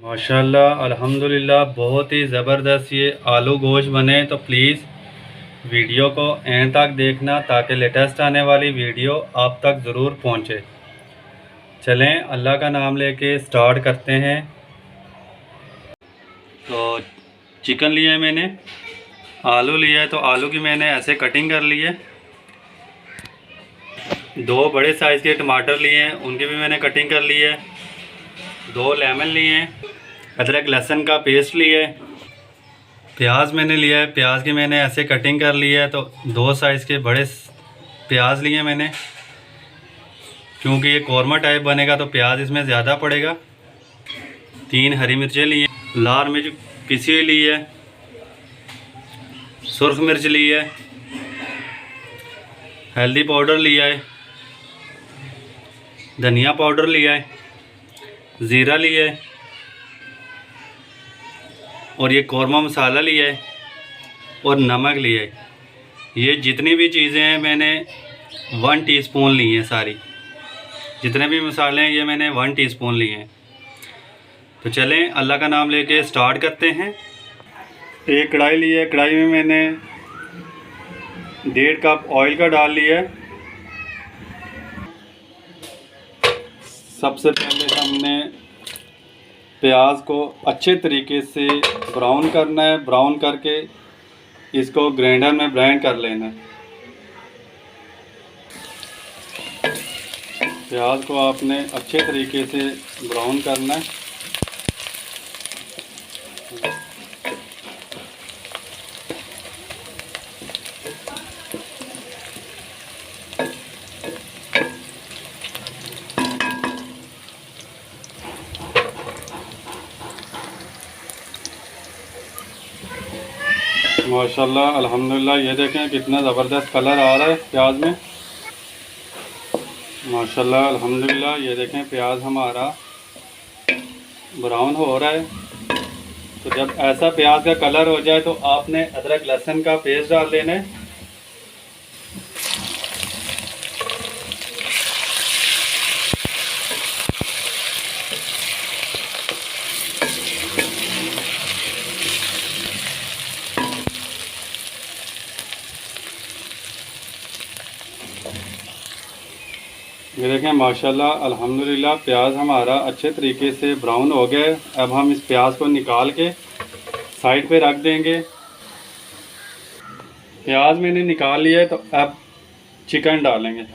माशाल्लाह अल्हम्दुलिल्लाह बहुत ही ज़बरदस्त ये आलू गोश्त बने। तो प्लीज़ वीडियो को एंड तक देखना ताकि लेटेस्ट आने वाली वीडियो आप तक ज़रूर पहुंचे। चलें अल्लाह का नाम लेके स्टार्ट करते हैं। तो चिकन लिया है मैंने, आलू लिया है तो आलू की मैंने ऐसे कटिंग कर ली है। 2 बड़े साइज़ के टमाटर लिए हैं, उनकी भी मैंने कटिंग कर ली है। 2 लेमन लिए हैं, अदरक लहसुन का पेस्ट लिया है। प्याज मैंने लिया है, प्याज की मैंने ऐसे कटिंग कर ली है। तो 2 साइज़ के बड़े प्याज लिए मैंने, क्योंकि ये कौरमा टाइप बनेगा तो प्याज इसमें ज़्यादा पड़ेगा। 3 हरी मिर्चें लिए, लाल मिर्च पिसी हुई ली है, सुर्ख मिर्च ली है, हल्दी पाउडर लिया है, धनिया पाउडर लिया है, ज़ीरा लिया है और ये कौरमा मसाला लिया है और नमक लिया है। ये जितनी भी चीज़ें हैं मैंने 1 टीस्पून ली हैं। सारी जितने भी मसाले हैं ये मैंने 1 टीस्पून लिए हैं। तो चलें अल्लाह का नाम लेके स्टार्ट करते हैं। एक कढ़ाई ली है, कढ़ाई में मैंने 1.5 कप ऑयल का डाल लिया है। सबसे पहले हमने प्याज को अच्छे तरीके से ब्राउन करना है। ब्राउन करके इसको ग्राइंडर में ब्लेंड कर लेना है। प्याज को आपने अच्छे तरीके से ब्राउन करना है। माशाल्लाह अल्हम्दुलिल्लाह ये देखें कितना ज़बरदस्त कलर आ रहा है प्याज में। माशाल्लाह अल्हम्दुलिल्लाह ये देखें प्याज हमारा ब्राउन हो रहा है। तो जब ऐसा प्याज का कलर हो जाए तो आपने अदरक लहसुन का पेस्ट डाल देना है। ये देखें माशाल्लाह अल्हम्दुलिल्लाह प्याज हमारा अच्छे तरीके से ब्राउन हो गया है। अब हम इस प्याज को निकाल के साइड पे रख देंगे। प्याज मैंने निकाल लिया है तो अब चिकन डालेंगे।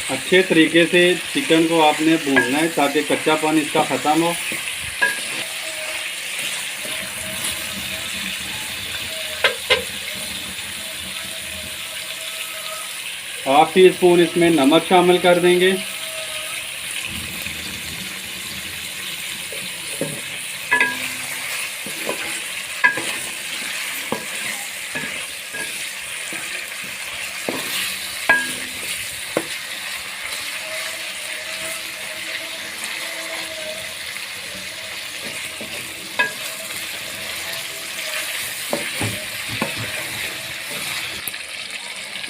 अच्छे तरीके से चिकन को आपने भूनना है ताकि कच्चापन इसका ख़त्म हो। ½ टीस्पून इसमें नमक शामिल कर देंगे।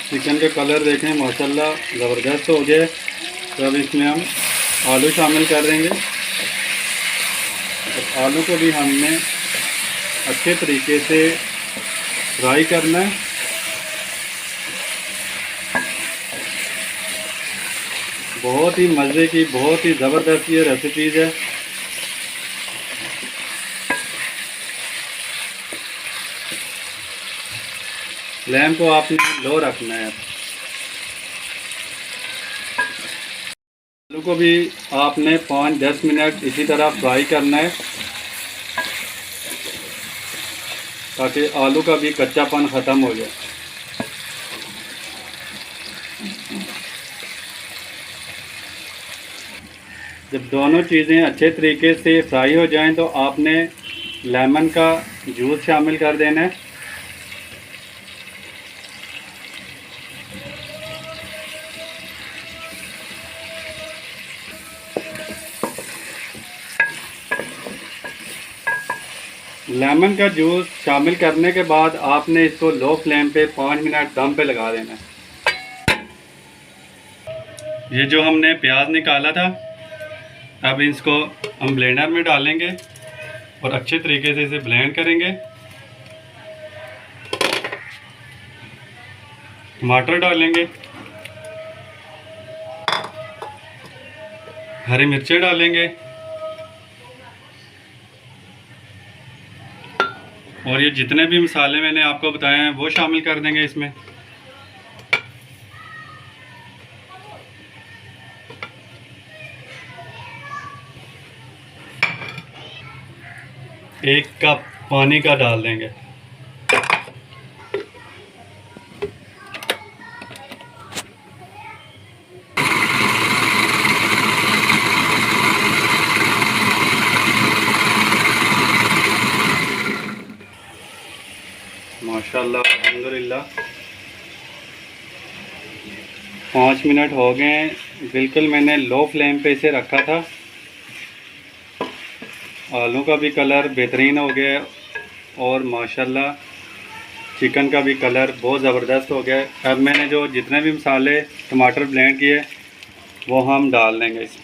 चिकन का कलर देखें माशाल्लाह ज़बरदस्त हो गया। तो अब इसमें हम आलू शामिल कर देंगे। और आलू को भी हमने अच्छे तरीके से फ्राई करना है। बहुत ही मज़े की, बहुत ही ज़बरदस्त ये रेसिपीज़ है। फ्लेम को आपने लो रखना है। आलू को भी आपने 5-10 मिनट इसी तरह फ्राई करना है ताकि आलू का भी कच्चापन ख़त्म हो जाए। जब दोनों चीज़ें अच्छे तरीके से फ्राई हो जाएं तो आपने लेमन का जूस शामिल कर देना है। लेमन का जूस शामिल करने के बाद आपने इसको लो फ्लेम पे 5 मिनट दम पे लगा देना है। ये जो हमने प्याज निकाला था, अब इसको हम ब्लेंडर में डालेंगे और अच्छे तरीके से इसे ब्लेंड करेंगे। टमाटर डालेंगे, हरी मिर्चें डालेंगे और ये जितने भी मसाले मैंने आपको बताए हैं वो शामिल कर देंगे इसमें। एक कप पानी का डाल देंगे। माशाल्लाह अल्हम्दुलिल्लाह 5 मिनट हो गए हैं। बिल्कुल मैंने लो फ्लेम पे इसे रखा था। आलू का भी कलर बेहतरीन हो गया है और माशाल्लाह चिकन का भी कलर बहुत ज़बरदस्त हो गया है। अब मैंने जो जितने भी मसाले टमाटर ब्लेंड किए वो हम डाल देंगे इसमें।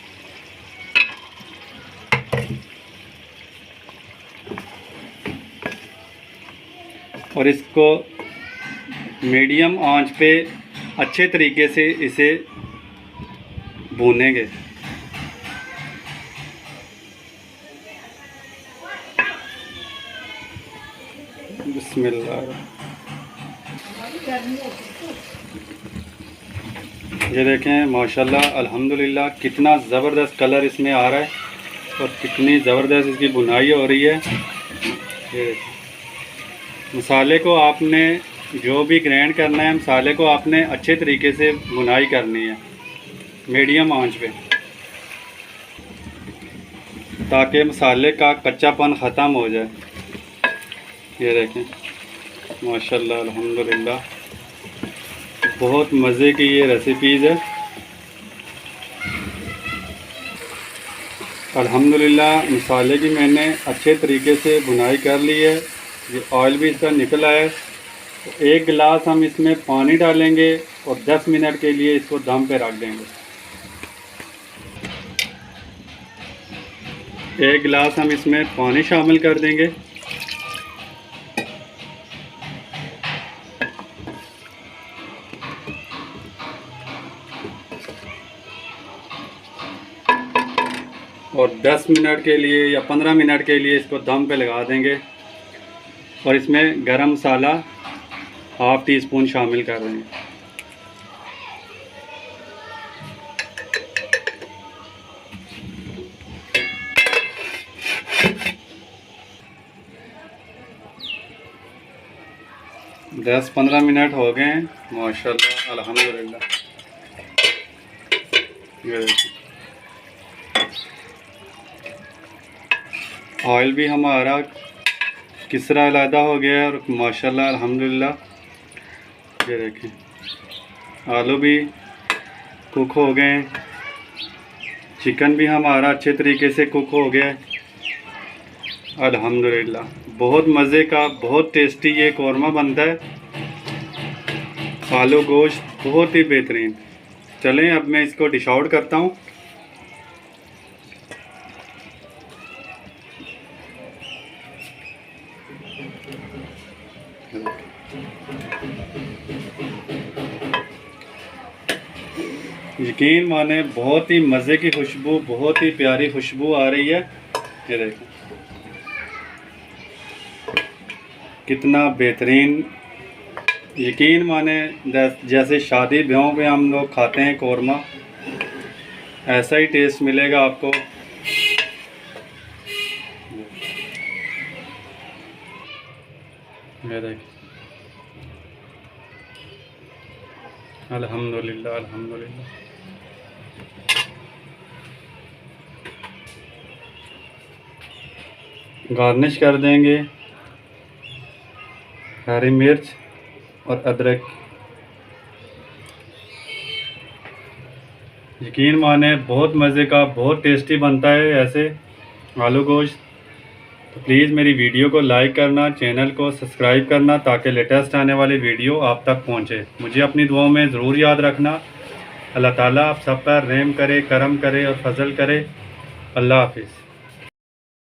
और इसको मीडियम आंच पे अच्छे तरीके से इसे भूनेंगे। बिस्मिल्लाह। ये देखें माशाल्लाह अल्हम्दुलिल्लाह कितना ज़बरदस्त कलर इसमें आ रहा है और कितनी ज़बरदस्त इसकी बुनाई हो रही है। ये मसाले को आपने जो भी ग्राइंड करना है, मसाले को आपने अच्छे तरीके से बुनाई करनी है मीडियम आंच पे, ताकि मसाले का कच्चापन ख़त्म हो जाए। ये देखें माशाल्लाह अल्हम्दुलिल्लाह बहुत मज़े की ये रेसिपीज़ है। अल्हम्दुलिल्लाह मसाले की मैंने अच्छे तरीके से बुनाई कर ली है। ये ऑयल भी इसका निकल आया है। तो 1 गिलास हम इसमें पानी डालेंगे और 10 मिनट के लिए इसको दम पे रख देंगे। 1 गिलास हम इसमें पानी शामिल कर देंगे। और 10 मिनट के लिए या 15 मिनट के लिए इसको दम पे लगा देंगे और इसमें गरम मसाला ½ टीस्पून शामिल कर देंगे। दस 15 मिनट हो गए हैं माशाल्लाह अल्हम्दुलिल्लाह। ये ऑयल भी हमारा किसरा अलहदा हो गया है और माशाल्लाह अल्हम्दुलिल्लाह। ये देखें आलू भी कुक हो गए हैं, चिकन भी हमारा अच्छे तरीके से कुक हो गया है अल्हम्दुलिल्लाह। बहुत मज़े का बहुत टेस्टी ये कौरमा बनता है। आलू गोश्त बहुत ही बेहतरीन। चलें अब मैं इसको डिश आउट करता हूँ। यकीन माने बहुत ही मज़े की खुशबू, बहुत ही प्यारी खुशबू आ रही है। ये देखो कितना बेहतरीन। यकीन माने जैसे शादी ब्याहों में हम लोग खाते हैं कौरमा, ऐसा ही टेस्ट मिलेगा आपको। ये देखिए अल्हम्दुलिल्लाह अल्हम्दुलिल्लाह। गार्निश कर देंगे हरी मिर्च और अदरक। यकीन माने बहुत मज़े का बहुत टेस्टी बनता है ऐसे आलू गोश्त। तो प्लीज़ मेरी वीडियो को लाइक करना, चैनल को सब्सक्राइब करना ताकि लेटेस्ट आने वाली वीडियो आप तक पहुंचे। मुझे अपनी दुआओं में ज़रूर याद रखना। अल्लाह ताला आप सब पर रहम करे, करम करे और फजल करे। अल्लाह हाफिज़।